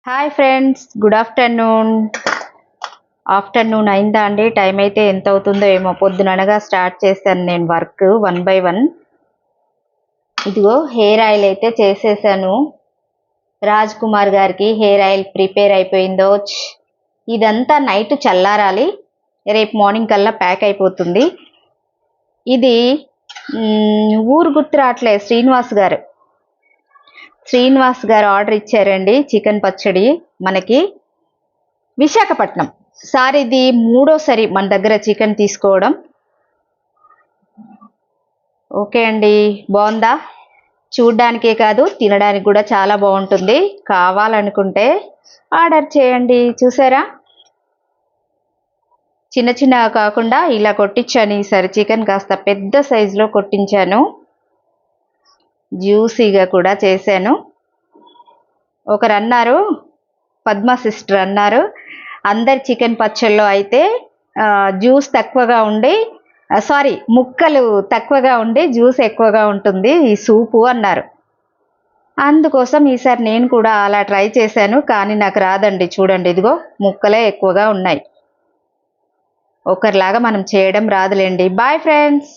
Hi friends, good afternoon. Afternoon అయిందా అండి? Time అయితే ఎంత అవుతుందో ఏమో. పొద్దుననగా స్టార్ట్ చేశాను నేను వర్క్ 1 by 1. ఇదిగో హెయిర్ ఆయిల్ అయితే చేసేసాను. రాజ్ కుమార్ గారికి హెయిర్ ఆయిల్ ప్రిపేర్ అయిపోయిందో. ఇదంతా నైట్ చల్లారాలి, రేపు మార్నింగ్ కల్లా ప్యాక్ అయిపోతుంది. ఇది ఊరు గుర్తు రావట్లేదు. శ్రీనివాస్ గారు ఆర్డర్ ఇచ్చారండి చికెన్ పచ్చడి మనకి, విశాఖపట్నం. సార్ ఇది మూడోసారి మన దగ్గర చికెన్ తీసుకోవడం. ఓకే అండి, బాగుందా? చూడ్డానికే కాదు, తినడానికి కూడా చాలా బాగుంటుంది. కావాలనుకుంటే ఆర్డర్ చేయండి. చూసారా, చిన్న చిన్న కాకుండా ఇలా కొట్టించాను. ఈసారి చికెన్ కాస్త పెద్ద సైజులో కొట్టించాను. జ్యూసీగా కూడా చేశాను. ఒకరు అన్నారు, పద్మ సిస్టర్ అన్నారు, అందరి చికెన్ పచ్చళ్ళలో అయితే జ్యూస్ తక్కువగా ఉండి ముక్కలు తక్కువగా ఉండి జ్యూస్ ఎక్కువగా ఉంటుంది ఈ సూపు అన్నారు. అందుకోసం ఈసారి నేను కూడా అలా ట్రై చేశాను, కానీ నాకు రాదండి. చూడండి, ఇదిగో ముక్కలే ఎక్కువగా ఉన్నాయి. ఒకరిలాగా మనం చేయడం రాదులేండి. Bye friends.